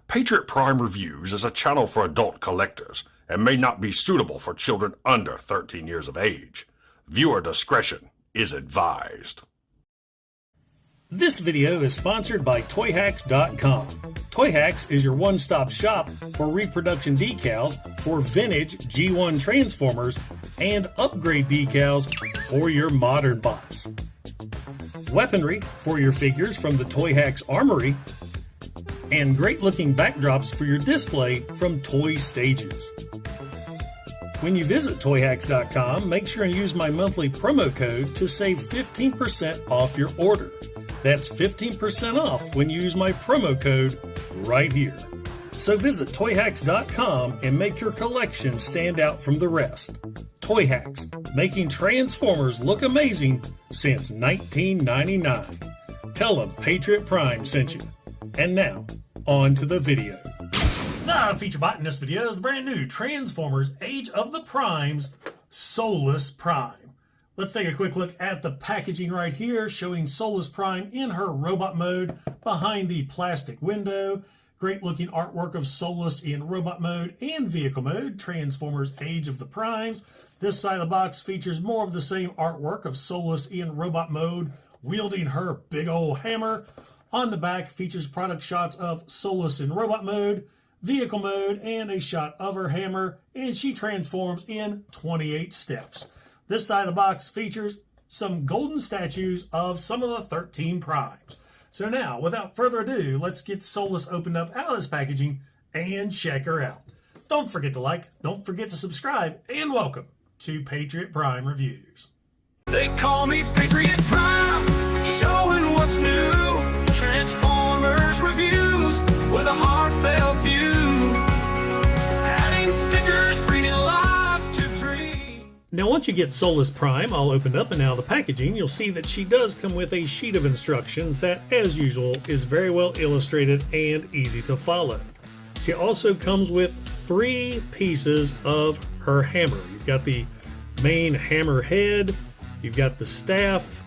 Patriot Prime Reviews is a channel for adult collectors and may not be suitable for children under 13 years of age. Viewer discretion is advised. This video is sponsored by Toyhax.com. Toyhax is your one-stop shop for reproduction decals for vintage G1 Transformers and upgrade decals for your modern box. Weaponry for your figures from the Toyhax Armory, and great-looking backdrops for your display from Toy Stages. When you visit Toyhax.com, make sure and use my monthly promo code to save 15% off your order. That's 15% off when you use my promo code right here. So visit Toyhax.com and make your collection stand out from the rest. Toyhax, making Transformers look amazing since 1999. Tell them Patriot Prime sent you. And now, on to the video. The feature bot in this video is the brand new Transformers Age of the Primes Solus Prime. Let's take a quick look at the packaging right here, showing Solus Prime in her robot mode behind the plastic window. Great looking artwork of Solus in robot mode and vehicle mode, Transformers Age of the Primes. This side of the box features more of the same artwork of Solus in robot mode, wielding her big old hammer. On the back features product shots of Solus in robot mode, vehicle mode, and a shot of her hammer, and she transforms in 28 steps. This side of the box features some golden statues of some of the 13 primes. So now, without further ado, let's get Solus opened up out of this packaging and check her out. Don't forget to like, don't forget to subscribe, and welcome to Patriot Prime Reviews. They call me Patriot Prime, showing what's new. Transformers reviews with a heartfelt view, adding stickers, bringing life to dreams. Now once you get Solus Prime all opened up and out of the packaging, you'll see that she does come with a sheet of instructions that, as usual, is very well illustrated and easy to follow. She also comes with 3 pieces of her hammer. You've got the main hammer head, you've got the staff,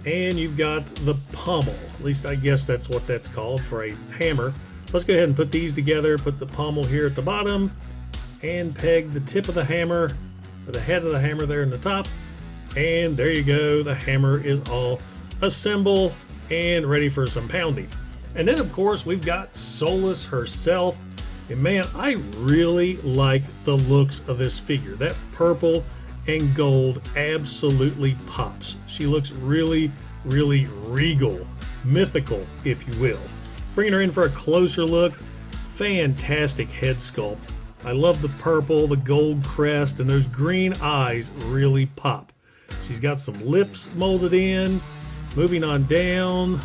and you've got the pommel. At least I guess that's what that's called for a hammer. So let's go ahead and put these together, put the pommel here at the bottom, and peg the tip of the hammer, or the head of the hammer there in the top. And there you go, the hammer is all assembled and ready for some pounding. And then of course we've got Solus herself. And man, I really like the looks of this figure. That purple and gold absolutely pops. She looks really, really regal, mythical, if you will. Bringing her in for a closer look, fantastic head sculpt. I love the purple, the gold crest, and those green eyes really pop. She's got some lips molded in. Moving on down,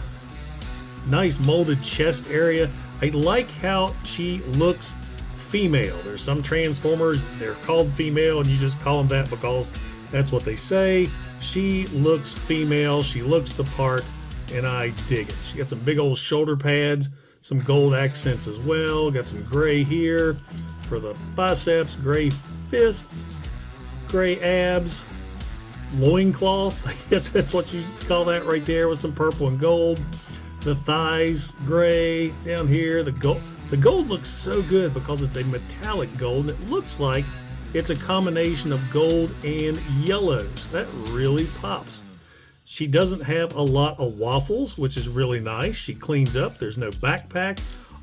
nice molded chest area. I like how she looks female. There's some Transformers, they're called female, and you just call them that because that's what they say. She looks female, she looks the part, and I dig it. She got some big old shoulder pads, some gold accents as well. Got some gray here for the biceps, gray fists, gray abs, loincloth. I guess that's what you call that right there, with some purple and gold. The thighs, gray. Down here, the gold. The gold looks so good because it's a metallic gold, and it looks like it's a combination of gold and yellows. That really pops. She doesn't have a lot of waffles, which is really nice. She cleans up. There's no backpack.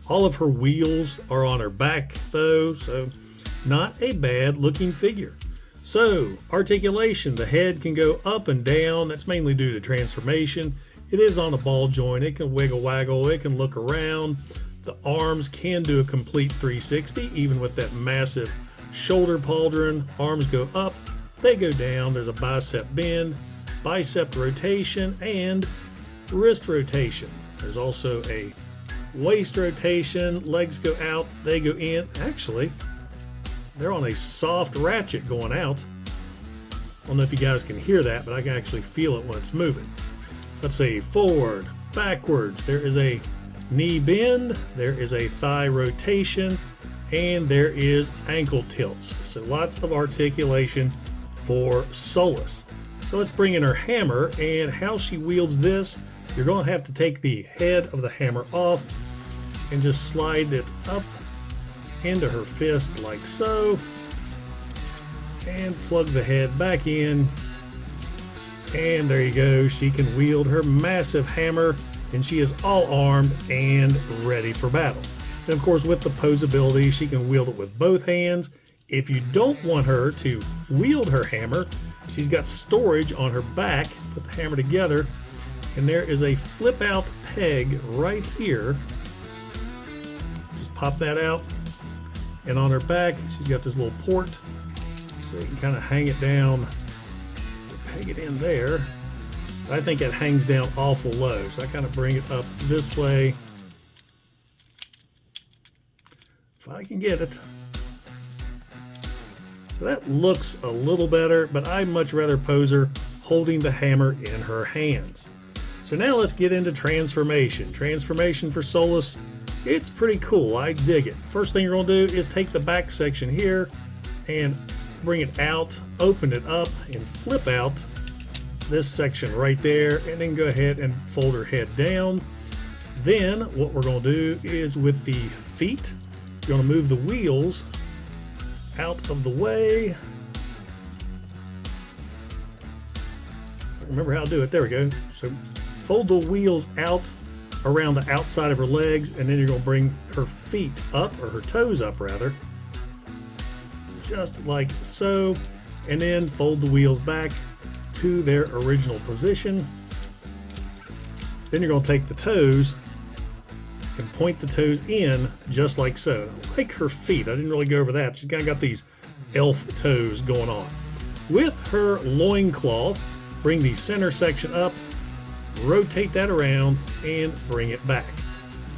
All of her wheels are on her back though, so not a bad looking figure. So, articulation. The head can go up and down. That's mainly due to transformation. It is on a ball joint. It can wiggle waggle. It can look around. The arms can do a complete 360, even with that massive shoulder pauldron. Arms go up, they go down. There's a bicep bend, bicep rotation, and wrist rotation. There's also a waist rotation. Legs go out, they go in. Actually, they're on a soft ratchet going out. I don't know if you guys can hear that, but I can actually feel it when it's moving. Let's see, forward, backwards. There is a knee bend, there is a thigh rotation, and there is ankle tilts. So lots of articulation for Solus. So let's bring in her hammer, and how she wields this. You're going to have to take the head of the hammer off and just slide it up into her fist like so, and plug the head back in, and there you go. She can wield her massive hammer, and she is all armed and ready for battle. And of course, with the posability, she can wield it with both hands. If you don't want her to wield her hammer, she's got storage on her back. Put the hammer together, and there is a flip out peg right here. Just pop that out, and on her back she's got this little port, so you can kind of hang it down, peg it in there. I think it hangs down awful low, so I kind of bring it up this way if I can get it. So that looks a little better, but I'd much rather pose her holding the hammer in her hands. So now let's get into transformation. Transformation for Solus, it's pretty cool. I dig it. First thing you're going to do is take the back section here and bring it out, open it up, and flip out this section right there, and then go ahead and fold her head down. Then what we're going to do is with the feet, you're going to move the wheels out of the way. Remember how to do it. There we go. So fold the wheels out around the outside of her legs, and then you're going to bring her feet up, or her toes up rather, just like so, and then fold the wheels back to their original position. Then you're going to take the toes and point the toes in just like so. Like her feet, I didn't really go over that. She's kind of got these elf toes going on. With her loincloth, bring the center section up, rotate that around, and bring it back.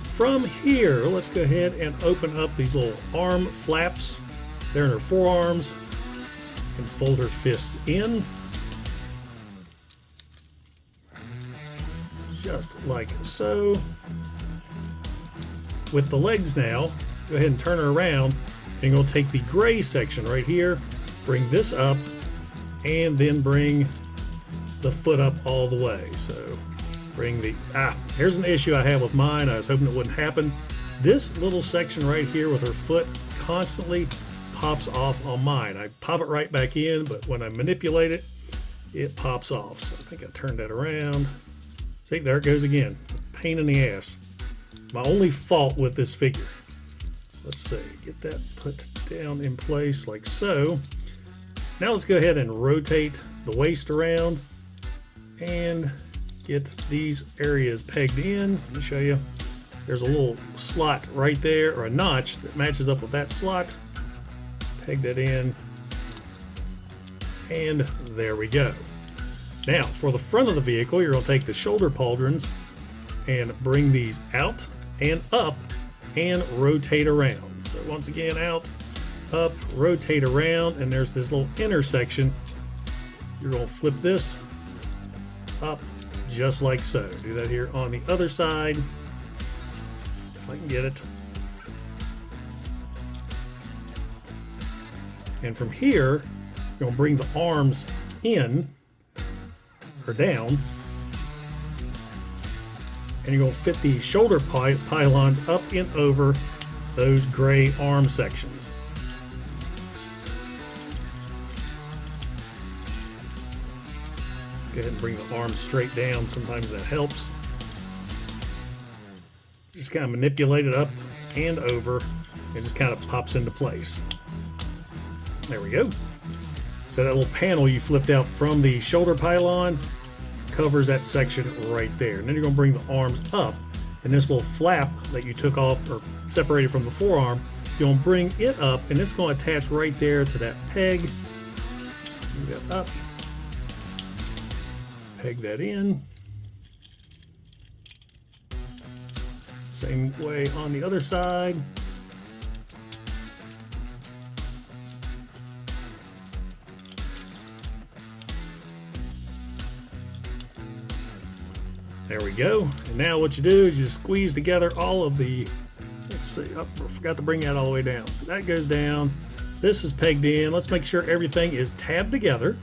From here, let's go ahead and open up these little arm flaps. They're in her forearms, and fold her fists in. Just like so. With the legs now, go ahead and turn her around, and you're going to take the gray section right here, bring this up, and then bring the foot up all the way. So bring the, here's an issue I have with mine. I was hoping it wouldn't happen. This little section right here with her foot constantly pops off on mine. I pop it right back in, but when I manipulate it, it pops off. So I think I turned that around. See, there it goes again. Pain in the ass. My only fault with this figure. Let's see, get that put down in place like so. Now let's go ahead and rotate the waist around and get these areas pegged in. Let me show you. There's a little slot right there, or a notch that matches up with that slot. Peg that in, and there we go. Now for the front of the vehicle, you're going to take the shoulder pauldrons and bring these out and up and rotate around. So once again, out, up, rotate around, and there's this little intersection. You're going to flip this up just like so. Do that here on the other side, if I can get it. And from here, you're going to bring the arms in or down, and you're going to fit the shoulder pylons up and over those gray arm sections. Go ahead and bring the arms straight down. Sometimes that helps. Just kind of manipulate it up and over. It just kind of pops into place. There we go. So that little panel you flipped out from the shoulder pylon covers that section right there. And then you're going to bring the arms up, and this little flap that you took off or separated from the forearm, you're going to bring it up, and it's going to attach right there to that peg. Move that up. Peg that in. Same way on the other side. There we go. And now what you do is you squeeze together all of the, let's see, I forgot to bring that all the way down. So that goes down. This is pegged in. Let's make sure everything is tabbed together.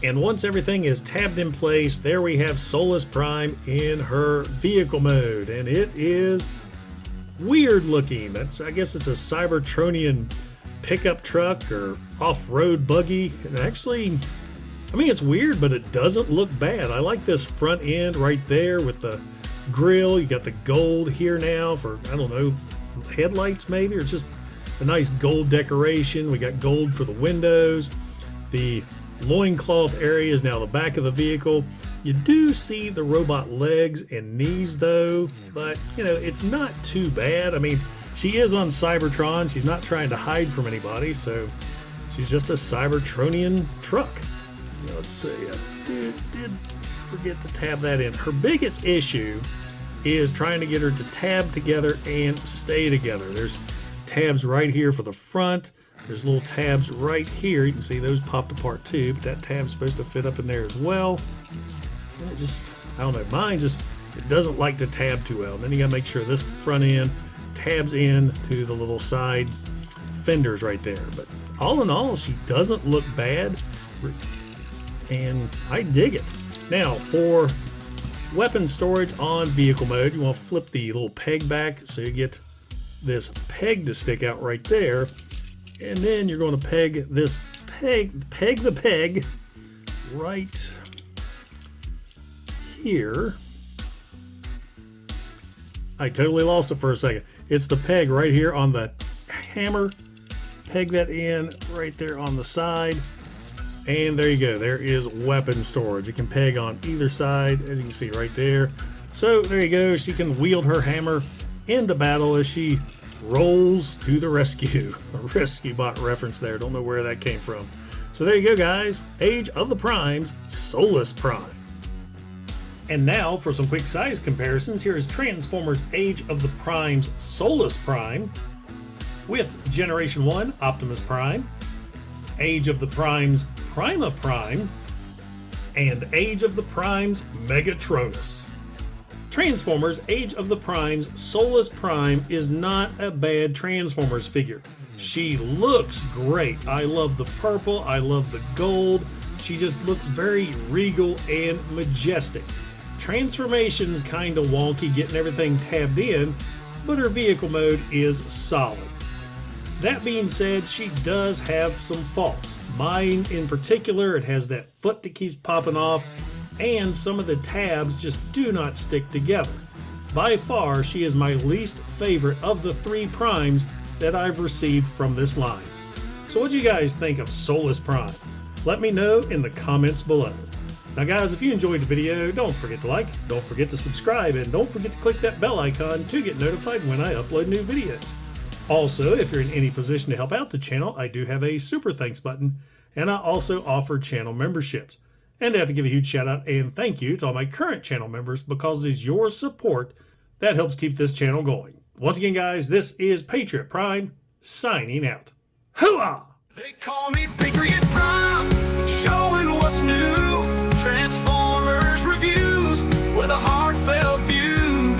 And once everything is tabbed in place, there we have Solus Prime in her vehicle mode, and it is weird looking. I guess it's a Cybertronian pickup truck or off-road buggy. And actually, I mean, it's weird, but it doesn't look bad. I like this front end right there with the grill. You got the gold here now for, I don't know, headlights maybe, or just a nice gold decoration. We got gold for the windows. The loincloth area is now the back of the vehicle. You do see the robot legs and knees though, but you know, it's not too bad. I mean, she is on Cybertron. She's not trying to hide from anybody, so she's just a Cybertronian truck. Let's see, I did forget to tab that in. Her biggest issue is trying to get her to tab together and stay together. There's tabs right here for the front. There's little tabs right here. You can see those popped apart too, but that tab's supposed to fit up in there as well. And it just, I don't know, mine just, it doesn't like to tab too well. And then you gotta make sure this front end tabs in to the little side fenders right there. But all in all, she doesn't look bad, and I dig it. Now, for weapon storage on vehicle mode, you want to flip the little peg back so you get this peg to stick out right there. And then you're going to peg this peg the peg right here. I totally lost it for a second. It's the peg right here on the hammer. Peg that in right there on the side. And there you go. There is weapon storage. You can peg on either side, as you can see right there. So there you go. She can wield her hammer into battle as she rolls to the rescue. A rescue bot reference there. Don't know where that came from. So there you go, guys. Age of the Primes, Solus Prime. And now for some quick size comparisons. Here is Transformers Age of the Primes Solus Prime with Generation 1 Optimus Prime, Age of the Primes Prima Prime, and Age of the Primes Megatronus. Transformers Age of the Primes Solus Prime is not a bad Transformers figure. She looks great. I love the purple, I love the gold. She just looks very regal and majestic. Transformation's kinda wonky getting everything tabbed in, but her vehicle mode is solid. That being said, she does have some faults. Mine in particular, it has that foot that keeps popping off, and some of the tabs just do not stick together. By far, she is my least favorite of the 3 primes that I've received from this line. So what do you guys think of Solus Prime? Let me know in the comments below. Now guys, if you enjoyed the video, don't forget to like, don't forget to subscribe, and don't forget to click that bell icon to get notified when I upload new videos. Also, if you're in any position to help out the channel, I do have a super thanks button, and I also offer channel memberships. And I have to give a huge shout out and thank you to all my current channel members, because it is your support that helps keep this channel going. Once again, guys, this is Patriot Prime, signing out. Hooah! They call me Patriot Prime, showing what's new. Transformers reviews with a heartfelt view.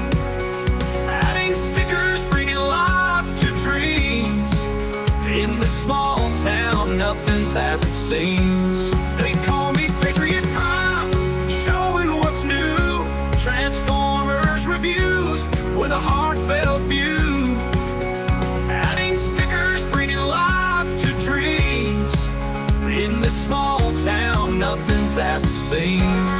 Adding stickers, bringing life to dreams. In this small town, nothing's as it seems. They call me Patriot Prime, showing what's new. Transformers reviews with a heartfelt view. Adding stickers, bringing life to dreams. In this small town, nothing's as it seems.